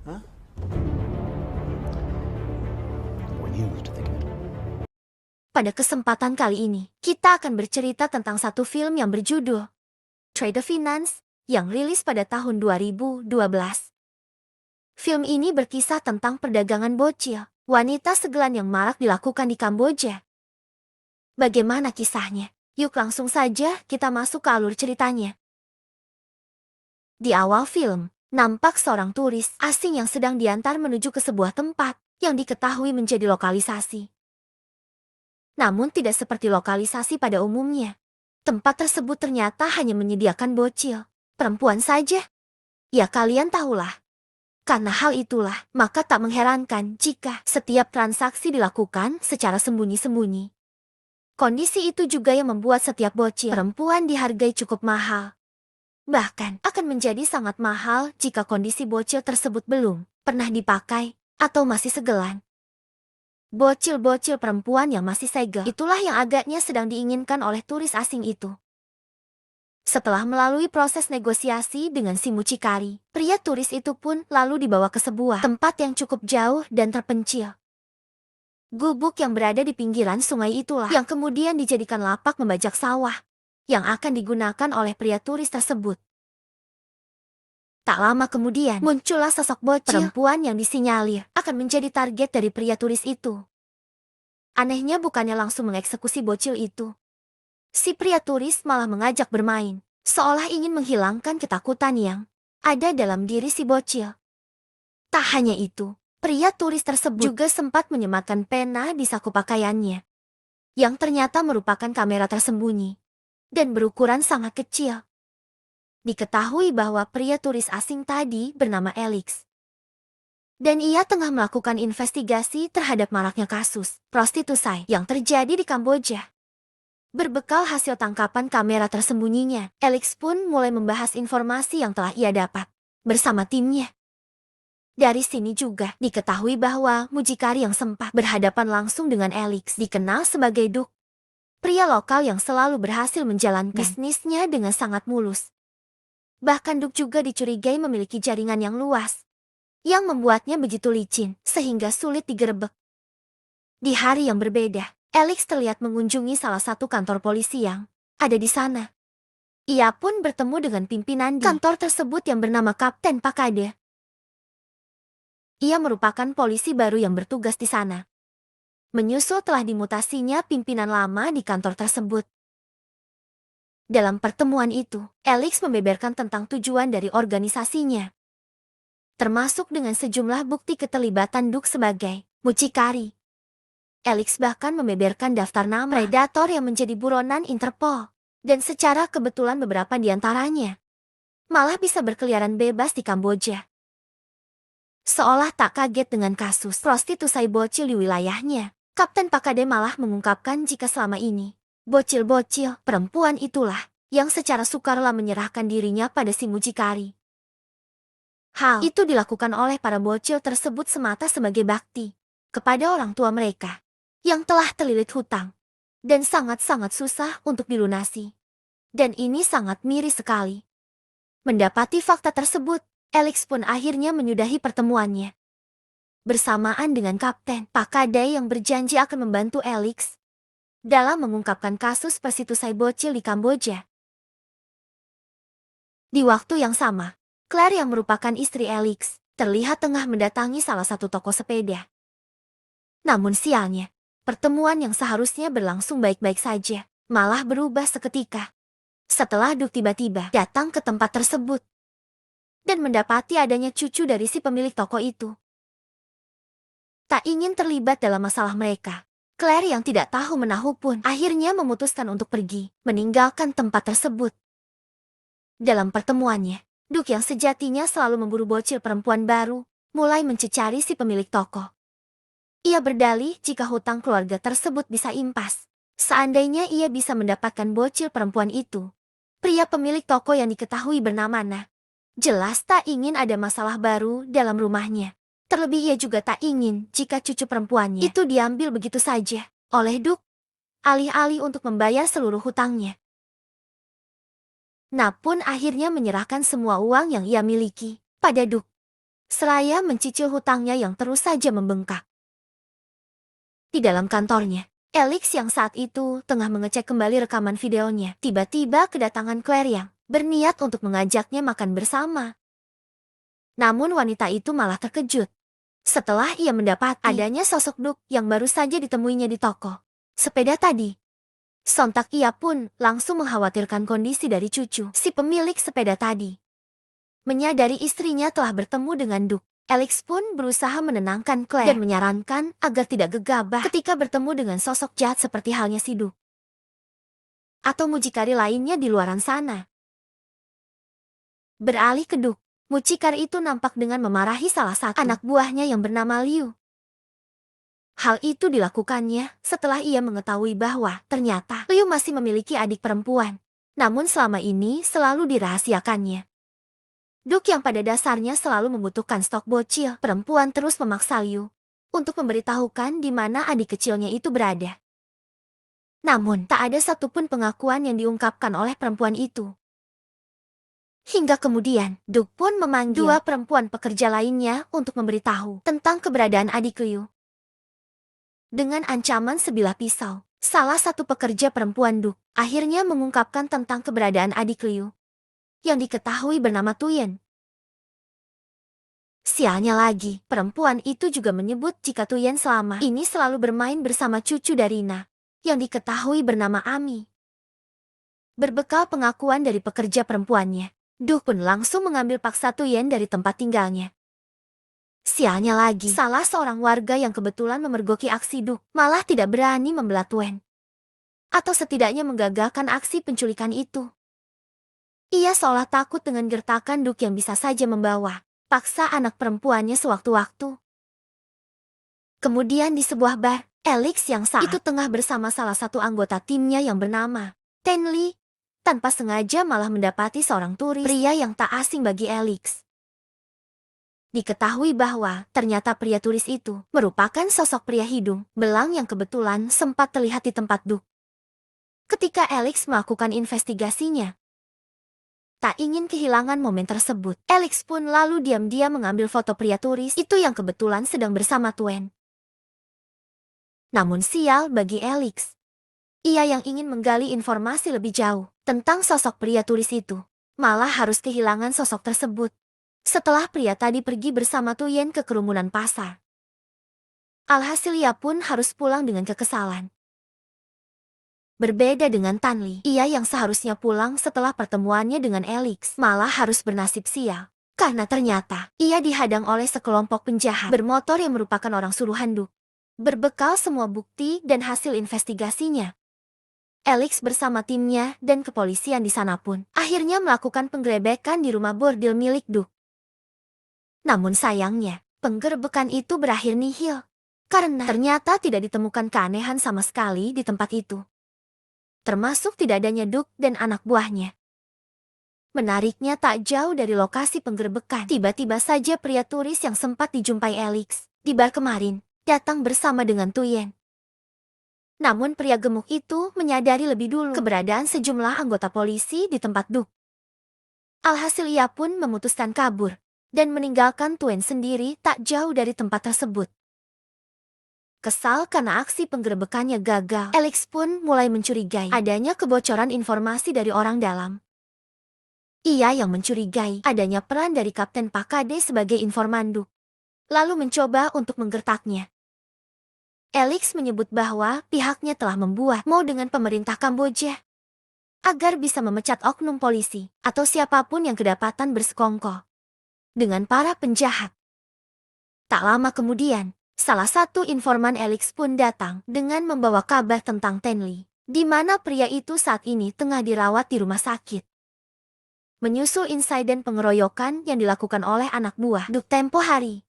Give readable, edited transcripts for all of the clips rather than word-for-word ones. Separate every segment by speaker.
Speaker 1: Huh? When you to think of it.
Speaker 2: Pada kesempatan kali ini, kita akan bercerita tentang satu film yang berjudul Trade of Finance yang rilis pada tahun 2012. Film ini berkisah tentang perdagangan bocil, wanita segelan yang marak dilakukan di Kamboja. Bagaimana kisahnya? Yuk langsung saja kita masuk ke alur ceritanya. Di awal film, nampak seorang turis asing yang sedang diantar menuju ke sebuah tempat yang diketahui menjadi lokalisasi. Namun tidak seperti lokalisasi pada umumnya. Tempat tersebut ternyata hanya menyediakan bocil, perempuan saja. Ya kalian tahulah. Karena hal itulah, maka tak mengherankan jika setiap transaksi dilakukan secara sembunyi-sembunyi. Kondisi itu juga yang membuat setiap bocil perempuan dihargai cukup mahal. Bahkan akan menjadi sangat mahal jika kondisi bocil tersebut belum pernah dipakai atau masih segelan. Bocil-bocil perempuan yang masih segel, itulah yang agaknya sedang diinginkan oleh turis asing itu. Setelah melalui proses negosiasi dengan si mucikari, pria turis itu pun lalu dibawa ke sebuah tempat yang cukup jauh dan terpencil. Gubuk yang berada di pinggiran sungai itulah yang kemudian dijadikan lapak membajak sawah, yang akan digunakan oleh pria turis tersebut. Tak lama kemudian, muncullah sosok bocil perempuan yang disinyalir akan menjadi target dari pria turis itu. Anehnya bukannya langsung mengeksekusi bocil itu. Si pria turis malah mengajak bermain, seolah ingin menghilangkan ketakutan yang ada dalam diri si bocil. Tak hanya itu, pria turis tersebut juga sempat menyematkan pena di saku pakaiannya, yang ternyata merupakan kamera tersembunyi, dan berukuran sangat kecil. Diketahui bahwa pria turis asing tadi bernama Alex. Dan ia tengah melakukan investigasi terhadap maraknya kasus prostitusi yang terjadi di Kamboja. Berbekal hasil tangkapan kamera tersembunyinya, Alex pun mulai membahas informasi yang telah ia dapat bersama timnya. Dari sini juga diketahui bahwa mucikari yang sempat berhadapan langsung dengan Alex dikenal sebagai Duk, pria lokal yang selalu berhasil menjalankan bisnisnya dengan sangat mulus. Bahkan Duk juga dicurigai memiliki jaringan yang luas, yang membuatnya begitu licin sehingga sulit digerebek. Di hari yang berbeda, Alex terlihat mengunjungi salah satu kantor polisi yang ada di sana. Ia pun bertemu dengan pimpinan di kantor tersebut yang bernama Kapten Pakade. Ia merupakan polisi baru yang bertugas di sana. Menyusul telah dimutasinya pimpinan lama di kantor tersebut. Dalam pertemuan itu, Alex membeberkan tentang tujuan dari organisasinya, termasuk dengan sejumlah bukti keterlibatan Duk sebagai mucikari. Alex bahkan membeberkan daftar nama predator yang menjadi buronan Interpol, dan secara kebetulan beberapa di antaranya malah bisa berkeliaran bebas di Kamboja. Seolah tak kaget dengan kasus prostitusi bocil di wilayahnya, Kapten Pakade malah mengungkapkan jika selama ini bocil-bocil perempuan itulah yang secara sukarela menyerahkan dirinya pada si mucikari. Hal itu dilakukan oleh para bocil tersebut semata sebagai bakti kepada orang tua mereka yang telah terlilit hutang dan sangat-sangat susah untuk dilunasi. Dan ini sangat miris sekali. Mendapati fakta tersebut, Alex pun akhirnya menyudahi pertemuannya bersamaan dengan Kapten Pakade yang berjanji akan membantu Alex dalam mengungkapkan kasus prostitusi bocil di Kamboja. Di waktu yang sama, Claire yang merupakan istri Alex terlihat tengah mendatangi salah satu toko sepeda. Namun sialnya, pertemuan yang seharusnya berlangsung baik-baik saja malah berubah seketika setelah Duk tiba-tiba datang ke tempat tersebut dan mendapati adanya cucu dari si pemilik toko itu. Tak ingin terlibat dalam masalah mereka, Claire yang tidak tahu menahu pun akhirnya memutuskan untuk pergi, meninggalkan tempat tersebut. Dalam pertemuannya, Duk yang sejatinya selalu memburu bocil perempuan baru, mulai mencecari si pemilik toko. Ia berdalih jika hutang keluarga tersebut bisa impas, seandainya ia bisa mendapatkan bocil perempuan itu. Pria pemilik toko yang diketahui bernama Na jelas tak ingin ada masalah baru dalam rumahnya. Terlebih ia juga tak ingin jika cucu perempuannya itu diambil begitu saja oleh Duk, alih-alih untuk membayar seluruh hutangnya. Na pun akhirnya menyerahkan semua uang yang ia miliki pada Duk. seraya mencicil hutangnya yang terus saja membengkak. Di dalam kantornya, Alex yang saat itu tengah mengecek kembali rekaman videonya, tiba-tiba kedatangan Claire yang berniat untuk mengajaknya makan bersama. Namun wanita itu malah terkejut setelah ia mendapati adanya sosok Duke yang baru saja ditemuinya di toko sepeda tadi. Sontak ia pun langsung mengkhawatirkan kondisi dari cucu si pemilik sepeda tadi. Menyadari istrinya telah bertemu dengan Duke, Alex pun berusaha menenangkan Claire dan menyarankan agar tidak gegabah ketika bertemu dengan sosok jahat seperti halnya si Duke atau mucikari lainnya di luaran sana. Beralih ke Duke, mucikari itu nampak dengan memarahi salah satu anak buahnya yang bernama Liu. Hal itu dilakukannya setelah ia mengetahui bahwa ternyata Liu masih memiliki adik perempuan, namun selama ini selalu dirahasiakannya. Duke yang pada dasarnya selalu membutuhkan stok bocil perempuan terus memaksa Liu untuk memberitahukan di mana adik kecilnya itu berada. Namun, tak ada satupun pengakuan yang diungkapkan oleh perempuan itu. Hingga kemudian, Duke pun memanggil dua perempuan pekerja lainnya untuk memberitahu tentang keberadaan adik Liu. Dengan ancaman sebilah pisau, salah satu pekerja perempuan Duke akhirnya mengungkapkan tentang keberadaan adik Liu yang diketahui bernama Tuyen. Sialnya lagi, perempuan itu juga menyebut jika Tuyen selama ini selalu bermain bersama cucu Darina yang diketahui bernama Ami. Berbekal pengakuan dari pekerja perempuannya, Duke pun langsung mengambil paksa Tuyen dari tempat tinggalnya. Sialnya lagi, salah seorang warga yang kebetulan memergoki aksi Duke malah tidak berani membelah Tuyen, atau setidaknya menggagalkan aksi penculikan itu. Ia seolah takut dengan gertakan Duke yang bisa saja membawa paksa anak perempuannya sewaktu-waktu. Kemudian di sebuah bar, Alex yang saat itu tengah bersama salah satu anggota timnya yang bernama Tenli, tanpa sengaja malah mendapati seorang turis pria yang tak asing bagi Alex. Diketahui bahwa ternyata pria turis itu merupakan sosok pria hidung belang yang kebetulan sempat terlihat di tempat Duke ketika Alex melakukan investigasinya. Tak ingin kehilangan momen tersebut, Alex pun lalu diam-diam mengambil foto pria turis itu yang kebetulan sedang bersama Tuyen. Namun sial bagi Alex, ia yang ingin menggali informasi lebih jauh tentang sosok pria turis itu, malah harus kehilangan sosok tersebut setelah pria tadi pergi bersama Tuyen ke kerumunan pasar. Alhasil ia pun harus pulang dengan kekesalan. Berbeda dengan Tanli, ia yang seharusnya pulang setelah pertemuannya dengan Alex malah harus bernasib sial, karena ternyata ia dihadang oleh sekelompok penjahat bermotor yang merupakan orang suruhan Duke. Berbekal semua bukti dan hasil investigasinya, Alex bersama timnya dan kepolisian di sana pun akhirnya melakukan penggerebekan di rumah bordil milik Duke. Namun sayangnya, penggerebekan itu berakhir nihil, karena ternyata tidak ditemukan keanehan sama sekali di tempat itu. Termasuk tidak adanya Duke dan anak buahnya. Menariknya, tak jauh dari lokasi penggerebekan, tiba-tiba saja pria turis yang sempat dijumpai Alex di bar kemarin datang bersama dengan Tuyen. Namun pria gemuk itu menyadari lebih dulu keberadaan sejumlah anggota polisi di tempat Duke. Alhasil ia pun memutuskan kabur dan meninggalkan Tuyen sendiri tak jauh dari tempat tersebut. Kesal karena aksi penggerebekannya gagal, Alex pun mulai mencurigai adanya kebocoran informasi dari orang dalam. Ia yang mencurigai adanya peran dari Kapten Pakade sebagai informan Duke, lalu mencoba untuk menggertaknya. Alex menyebut bahwa pihaknya telah membuat mau dengan pemerintah Kamboja agar bisa memecat oknum polisi atau siapapun yang kedapatan bersekongkol dengan para penjahat. Tak lama kemudian, salah satu informan Alex pun datang dengan membawa kabar tentang Tenli, di mana pria itu saat ini tengah dirawat di rumah sakit. Menyusul insiden pengeroyokan yang dilakukan oleh anak buah Duke tempo hari.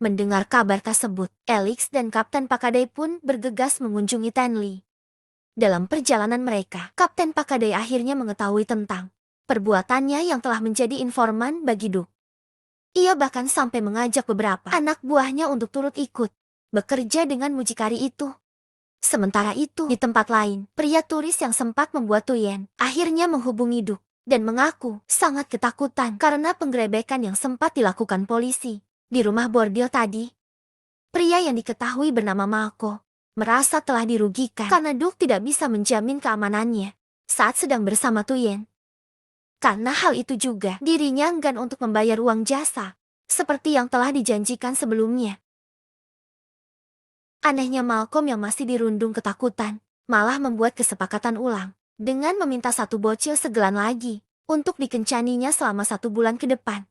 Speaker 2: Mendengar kabar tersebut, Alex dan Kapten Pakade pun bergegas mengunjungi Tenli. Dalam perjalanan mereka, Kapten Pakade akhirnya mengetahui tentang perbuatannya yang telah menjadi informan bagi Duke. Ia bahkan sampai mengajak beberapa anak buahnya untuk turut ikut bekerja dengan mucikari itu. Sementara itu, di tempat lain, pria turis yang sempat membuat Tuyen akhirnya menghubungi Duke dan mengaku sangat ketakutan karena penggerebekan yang sempat dilakukan polisi di rumah bordil tadi. Pria yang diketahui bernama Malko merasa telah dirugikan karena Duke tidak bisa menjamin keamanannya saat sedang bersama Tuyen. Karena hal itu juga, dirinya enggan untuk membayar uang jasa, seperti yang telah dijanjikan sebelumnya. Anehnya Malcolm yang masih dirundung ketakutan, malah membuat kesepakatan ulang, dengan meminta satu bocil segelan lagi, untuk dikencaninya selama 1 bulan ke depan.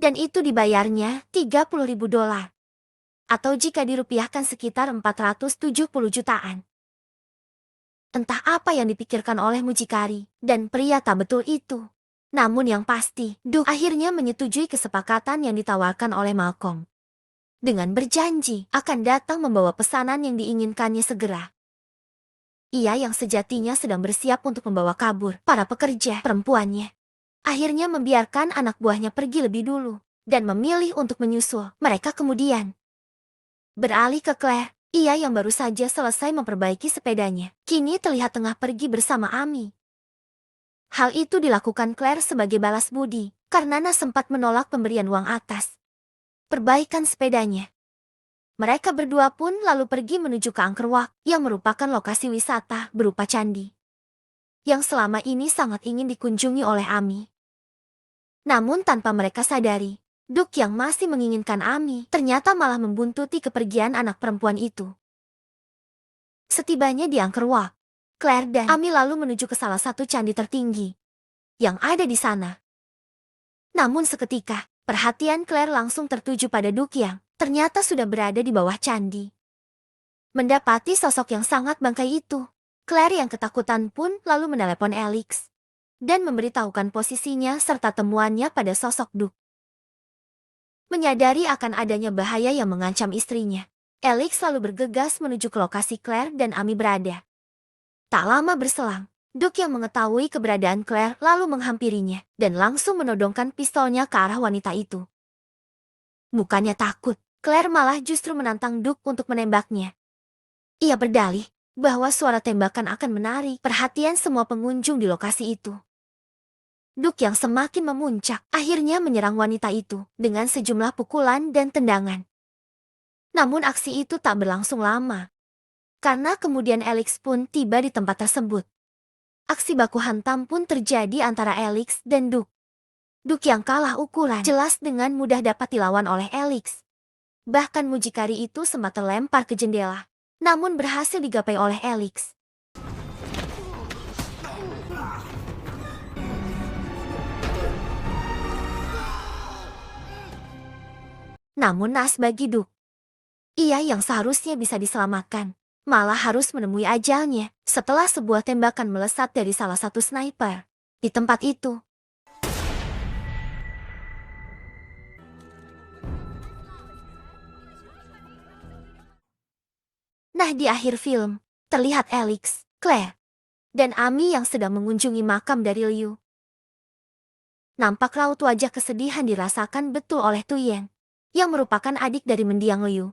Speaker 2: Dan itu dibayarnya $30.000. Atau jika dirupiahkan sekitar 470 jutaan. Entah apa yang dipikirkan oleh mucikari dan pria tak betul itu. Namun yang pasti, Duke akhirnya menyetujui kesepakatan yang ditawarkan oleh Malcolm. Dengan berjanji akan datang membawa pesanan yang diinginkannya segera. Ia yang sejatinya sedang bersiap untuk membawa kabur para pekerja perempuannya. Akhirnya membiarkan anak buahnya pergi lebih dulu dan memilih untuk menyusul mereka kemudian. Beralih ke Claire, ia yang baru saja selesai memperbaiki sepedanya, kini terlihat tengah pergi bersama Amy. Hal itu dilakukan Claire sebagai balas budi, karena Nana sempat menolak pemberian uang atas perbaikan sepedanya. Mereka berdua pun lalu pergi menuju ke Angkor Wat, yang merupakan lokasi wisata berupa candi, yang selama ini sangat ingin dikunjungi oleh Amy. Namun tanpa mereka sadari, Duke yang masih menginginkan Amy ternyata malah membuntuti kepergian anak perempuan itu. Setibanya di Angkor Wat, Claire dan Amy lalu menuju ke salah satu candi tertinggi yang ada di sana. Namun seketika, perhatian Claire langsung tertuju pada Duke yang ternyata sudah berada di bawah candi. Mendapati sosok yang sangat bangkai itu, Claire yang ketakutan pun lalu menelepon Alex dan memberitahukan posisinya serta temuannya pada sosok Duke. Menyadari akan adanya bahaya yang mengancam istrinya, Alex lalu bergegas menuju ke lokasi Claire dan Amy berada. Tak lama berselang, Duke yang mengetahui keberadaan Claire lalu menghampirinya dan langsung menodongkan pistolnya ke arah wanita itu. Bukannya takut, Claire malah justru menantang Duke untuk menembaknya. Ia berdalih bahwa suara tembakan akan menarik perhatian semua pengunjung di lokasi itu. Duke yang semakin memuncak akhirnya menyerang wanita itu dengan sejumlah pukulan dan tendangan. Namun aksi itu tak berlangsung lama, karena kemudian Alex pun tiba di tempat tersebut. Aksi baku hantam pun terjadi antara Alex dan Duke. Duke yang kalah ukuran jelas dengan mudah dapat dilawan oleh Alex. Bahkan mucikari itu sempat terlempar ke jendela, namun berhasil digapai oleh Alex. Namun naas bagi Duke, ia yang seharusnya bisa diselamatkan, malah harus menemui ajalnya setelah sebuah tembakan melesat dari salah satu sniper di tempat itu. Nah, di akhir film, terlihat Alex, Claire, dan Amy yang sedang mengunjungi makam dari Liu. Nampak raut wajah kesedihan dirasakan betul oleh Tuyen, yang merupakan adik dari mendiang Liu.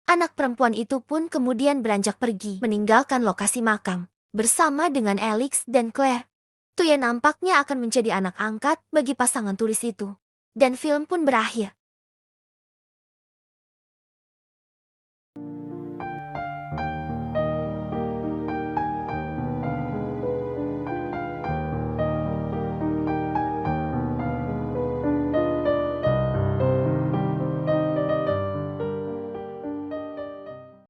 Speaker 2: Anak perempuan itu pun kemudian beranjak pergi meninggalkan lokasi makam, bersama dengan Alex dan Claire. Tuyen nampaknya akan menjadi anak angkat bagi pasangan turis itu. Dan film pun berakhir.